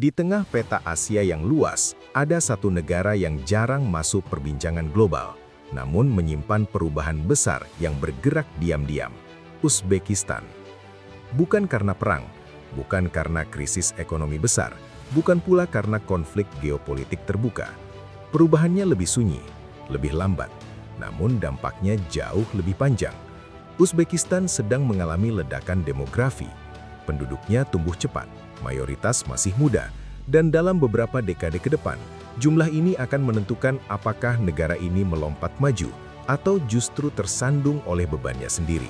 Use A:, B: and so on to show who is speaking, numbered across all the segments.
A: Di tengah peta Asia yang luas, ada satu negara yang jarang masuk perbincangan global, namun menyimpan perubahan besar yang bergerak diam-diam, Uzbekistan. Bukan karena perang, bukan karena krisis ekonomi besar, bukan pula karena konflik geopolitik terbuka. Perubahannya lebih sunyi, lebih lambat, namun dampaknya jauh lebih panjang. Uzbekistan sedang mengalami ledakan demografi. Penduduknya tumbuh cepat, mayoritas masih muda, dan dalam beberapa dekade ke depan, jumlah ini akan menentukan apakah negara ini melompat maju atau justru tersandung oleh bebannya sendiri.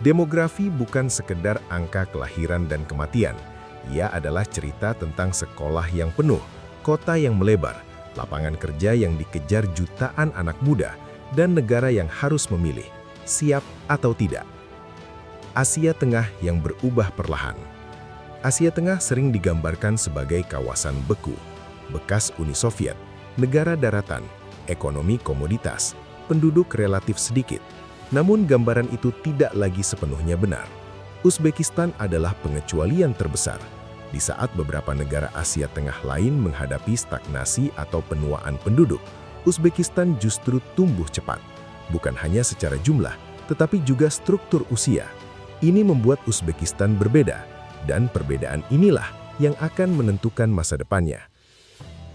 A: Demografi bukan sekedar angka kelahiran dan kematian. Ia adalah cerita tentang sekolah yang penuh, kota yang melebar, lapangan kerja yang dikejar jutaan anak muda, dan negara yang harus memilih, siap atau tidak. Asia Tengah yang berubah perlahan. Asia Tengah sering digambarkan sebagai kawasan beku, bekas Uni Soviet, negara daratan, ekonomi komoditas, penduduk relatif sedikit. Namun gambaran itu tidak lagi sepenuhnya benar. Uzbekistan adalah pengecualian terbesar. Di saat beberapa negara Asia Tengah lain menghadapi stagnasi atau penuaan penduduk, Uzbekistan justru tumbuh cepat. Bukan hanya secara jumlah, tetapi juga struktur usia. Ini membuat Uzbekistan berbeda, dan perbedaan inilah yang akan menentukan masa depannya.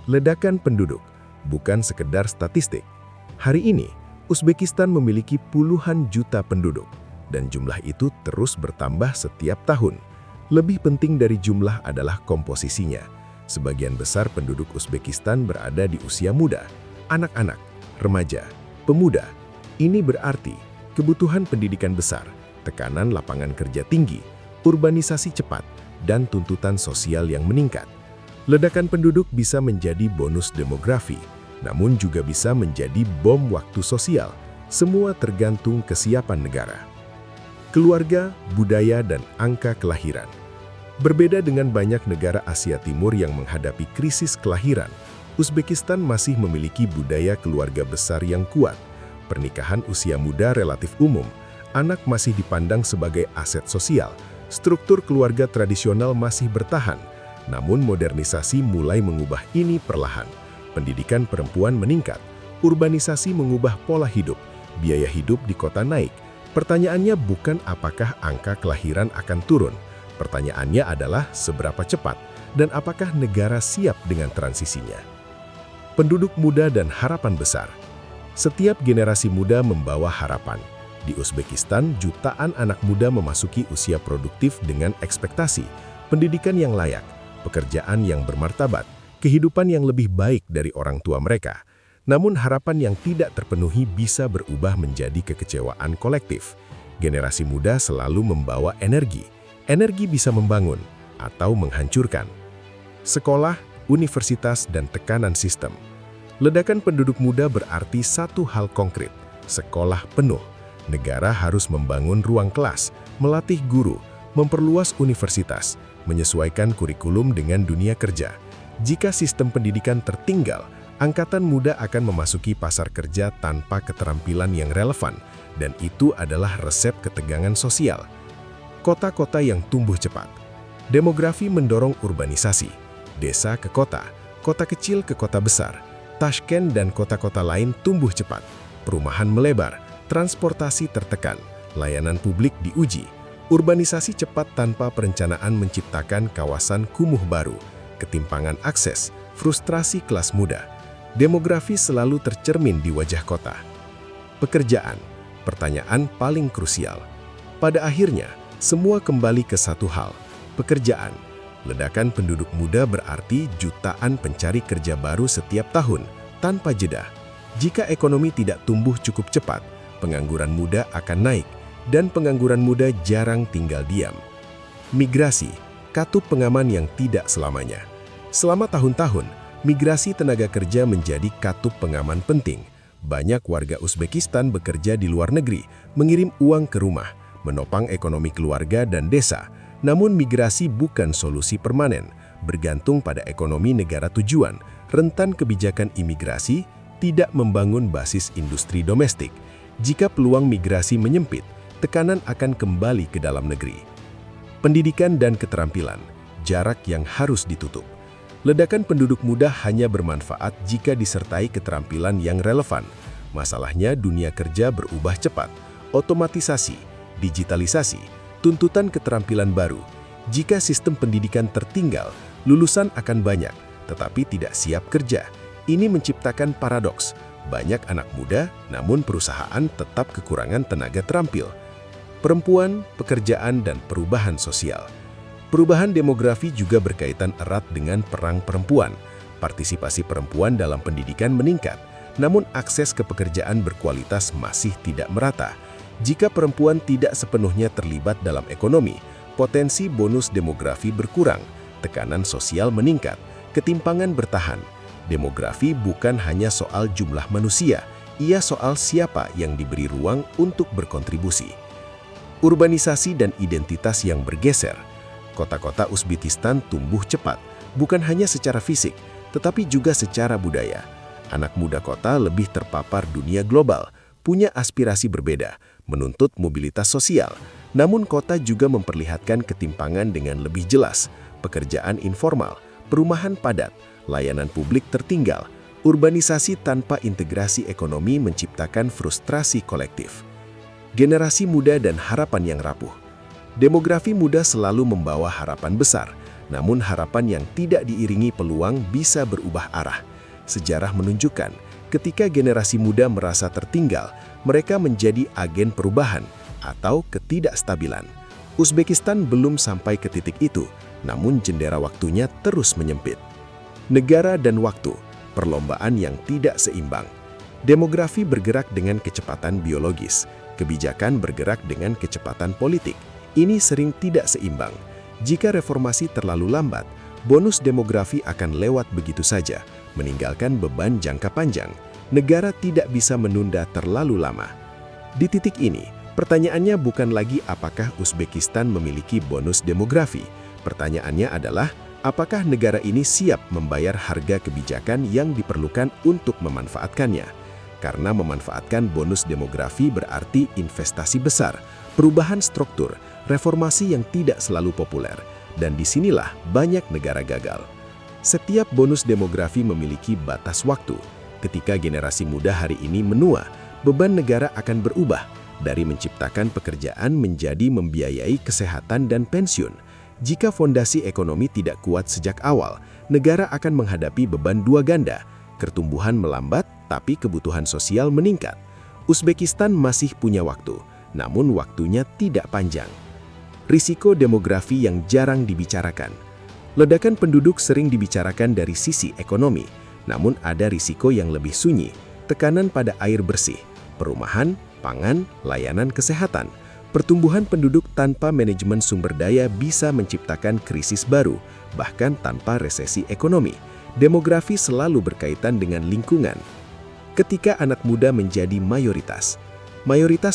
A: Ledakan penduduk bukan sekedar statistik. Hari ini, Uzbekistan memiliki puluhan juta penduduk, dan jumlah itu terus bertambah setiap tahun. Lebih penting dari jumlah adalah komposisinya. Sebagian besar penduduk Uzbekistan berada di usia muda, anak-anak, remaja, pemuda. Ini berarti kebutuhan pendidikan besar, tekanan lapangan kerja tinggi, urbanisasi cepat, dan tuntutan sosial yang meningkat. Ledakan penduduk bisa menjadi bonus demografi, namun juga bisa menjadi bom waktu sosial. Semua tergantung kesiapan negara. Keluarga, budaya, dan angka kelahiran. Berbeda dengan banyak negara Asia Timur yang menghadapi krisis kelahiran, Uzbekistan masih memiliki budaya keluarga besar yang kuat. Pernikahan usia muda relatif umum, anak masih dipandang sebagai aset sosial, struktur keluarga tradisional masih bertahan, namun modernisasi mulai mengubah ini perlahan. Pendidikan perempuan meningkat, urbanisasi mengubah pola hidup, biaya hidup di kota naik. Pertanyaannya bukan apakah angka kelahiran akan turun, pertanyaannya adalah seberapa cepat dan apakah negara siap dengan transisinya. Penduduk muda dan harapan besar. Setiap generasi muda membawa harapan. Di Uzbekistan, jutaan anak muda memasuki usia produktif dengan ekspektasi, pendidikan yang layak, pekerjaan yang bermartabat, kehidupan yang lebih baik dari orang tua mereka. Namun harapan yang tidak terpenuhi bisa berubah menjadi kekecewaan kolektif. Generasi muda selalu membawa energi. Energi bisa membangun atau menghancurkan. Sekolah, universitas, dan tekanan sistem. Ledakan penduduk muda berarti satu hal konkret, sekolah penuh. Negara harus membangun ruang kelas, melatih guru, memperluas universitas, menyesuaikan kurikulum dengan dunia kerja. Jika sistem pendidikan tertinggal, angkatan muda akan memasuki pasar kerja tanpa keterampilan yang relevan, dan itu adalah resep ketegangan sosial. Kota-kota yang tumbuh cepat. Demografi mendorong urbanisasi, desa ke kota kecil ke kota besar. Tashkent dan kota-kota lain tumbuh cepat, perumahan melebar, transportasi tertekan, layanan publik diuji, urbanisasi cepat tanpa perencanaan menciptakan kawasan kumuh baru, ketimpangan akses, frustrasi kelas muda. Demografi selalu tercermin di wajah kota. Pekerjaan, pertanyaan paling krusial. Pada akhirnya, semua kembali ke satu hal, pekerjaan. Ledakan penduduk muda berarti jutaan pencari kerja baru setiap tahun, tanpa jeda. Jika ekonomi tidak tumbuh cukup cepat, pengangguran muda akan naik, dan pengangguran muda jarang tinggal diam. Migrasi, katup pengaman yang tidak selamanya. Selama tahun-tahun, migrasi tenaga kerja menjadi katup pengaman penting. Banyak warga Uzbekistan bekerja di luar negeri, mengirim uang ke rumah, menopang ekonomi keluarga dan desa. Namun migrasi bukan solusi permanen, bergantung pada ekonomi negara tujuan. Rentan kebijakan imigrasi tidak membangun basis industri domestik. Jika peluang migrasi menyempit, tekanan akan kembali ke dalam negeri. Pendidikan dan keterampilan, jarak yang harus ditutup. Ledakan penduduk muda hanya bermanfaat jika disertai keterampilan yang relevan. Masalahnya dunia kerja berubah cepat, otomatisasi, digitalisasi, tuntutan keterampilan baru. Jika sistem pendidikan tertinggal, lulusan akan banyak, tetapi tidak siap kerja. Ini menciptakan paradoks. Banyak anak muda, namun perusahaan tetap kekurangan tenaga terampil. Perempuan, pekerjaan, dan perubahan sosial. Perubahan demografi juga berkaitan erat dengan perang perempuan. Partisipasi perempuan dalam pendidikan meningkat, namun akses ke pekerjaan berkualitas masih tidak merata. Jika perempuan tidak sepenuhnya terlibat dalam ekonomi, potensi bonus demografi berkurang, tekanan sosial meningkat, ketimpangan bertahan. Demografi bukan hanya soal jumlah manusia, ia soal siapa yang diberi ruang untuk berkontribusi. Urbanisasi dan identitas yang bergeser. Kota-kota Uzbekistan tumbuh cepat, bukan hanya secara fisik, tetapi juga secara budaya. Anak muda kota lebih terpapar dunia global, punya aspirasi berbeda, menuntut mobilitas sosial. Namun kota juga memperlihatkan ketimpangan dengan lebih jelas, pekerjaan informal, perumahan padat, layanan publik tertinggal, urbanisasi tanpa integrasi ekonomi menciptakan frustrasi kolektif. Generasi muda dan harapan yang rapuh. Demografi muda selalu membawa harapan besar, namun harapan yang tidak diiringi peluang bisa berubah arah. Sejarah menunjukkan, ketika generasi muda merasa tertinggal, mereka menjadi agen perubahan atau ketidakstabilan. Uzbekistan belum sampai ke titik itu, namun jendela waktunya terus menyempit. Negara dan waktu, perlombaan yang tidak seimbang. Demografi bergerak dengan kecepatan biologis, kebijakan bergerak dengan kecepatan politik. Ini sering tidak seimbang. Jika reformasi terlalu lambat, bonus demografi akan lewat begitu saja, meninggalkan beban jangka panjang. Negara tidak bisa menunda terlalu lama. Di titik ini, pertanyaannya bukan lagi apakah Uzbekistan memiliki bonus demografi. Pertanyaannya adalah, apakah negara ini siap membayar harga kebijakan yang diperlukan untuk memanfaatkannya? Karena memanfaatkan bonus demografi berarti investasi besar, perubahan struktur, reformasi yang tidak selalu populer, dan disinilah banyak negara gagal. Setiap bonus demografi memiliki batas waktu. Ketika generasi muda hari ini menua, beban negara akan berubah dari menciptakan pekerjaan menjadi membiayai kesehatan dan pensiun. Jika fondasi ekonomi tidak kuat sejak awal, negara akan menghadapi beban dua ganda. Pertumbuhan melambat, tapi kebutuhan sosial meningkat. Uzbekistan masih punya waktu, namun waktunya tidak panjang. Risiko demografi yang jarang dibicarakan. Ledakan penduduk sering dibicarakan dari sisi ekonomi, namun ada risiko yang lebih sunyi, tekanan pada air bersih, perumahan, pangan, layanan kesehatan. Pertumbuhan penduduk tanpa manajemen sumber daya bisa menciptakan krisis baru, bahkan tanpa resesi ekonomi. Demografi selalu berkaitan dengan lingkungan. Ketika anak muda menjadi mayoritas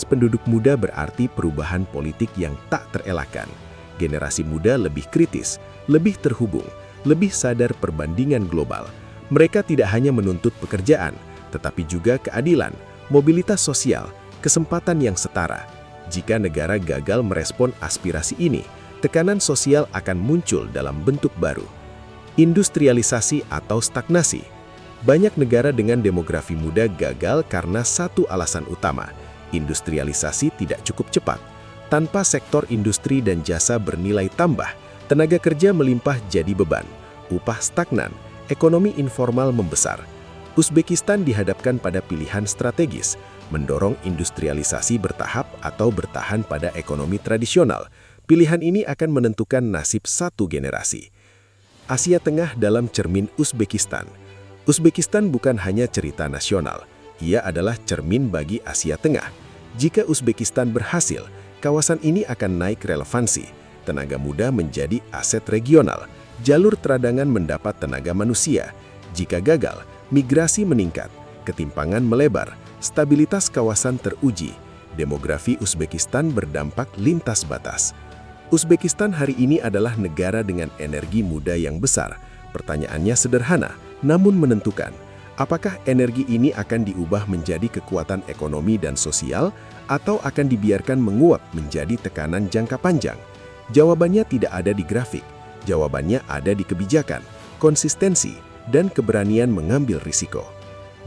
A: penduduk muda berarti perubahan politik yang tak terelakkan. Generasi muda lebih kritis, lebih terhubung, lebih sadar perbandingan global. Mereka tidak hanya menuntut pekerjaan, tetapi juga keadilan, mobilitas sosial, kesempatan yang setara. Jika negara gagal merespon aspirasi ini, tekanan sosial akan muncul dalam bentuk baru. Industrialisasi atau stagnasi. Banyak negara dengan demografi muda gagal karena satu alasan utama. Industrialisasi tidak cukup cepat. Tanpa sektor industri dan jasa bernilai tambah, tenaga kerja melimpah jadi beban, upah stagnan, ekonomi informal membesar. Uzbekistan dihadapkan pada pilihan strategis, mendorong industrialisasi bertahap atau bertahan pada ekonomi tradisional. Pilihan ini akan menentukan nasib satu generasi. Asia Tengah dalam cermin Uzbekistan. Uzbekistan bukan hanya cerita nasional, ia adalah cermin bagi Asia Tengah. Jika Uzbekistan berhasil, kawasan ini akan naik relevansi. Tenaga muda menjadi aset regional. Jalur teradangan mendapat tenaga manusia. Jika gagal, migrasi meningkat, ketimpangan melebar, stabilitas kawasan teruji. Demografi Uzbekistan berdampak lintas batas. Uzbekistan hari ini adalah negara dengan energi muda yang besar. Pertanyaannya sederhana, namun menentukan. Apakah energi ini akan diubah menjadi kekuatan ekonomi dan sosial, atau akan dibiarkan menguap menjadi tekanan jangka panjang? Jawabannya tidak ada di grafik. Jawabannya ada di kebijakan. konsistensi, dan keberanian mengambil risiko.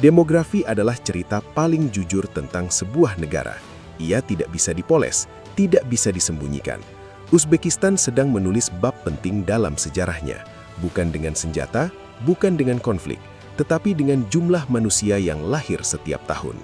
A: Demografi adalah cerita paling jujur tentang sebuah negara. Ia tidak bisa dipoles, tidak bisa disembunyikan. Uzbekistan sedang menulis bab penting dalam sejarahnya, bukan dengan senjata, bukan dengan konflik, tetapi dengan jumlah manusia yang lahir setiap tahun.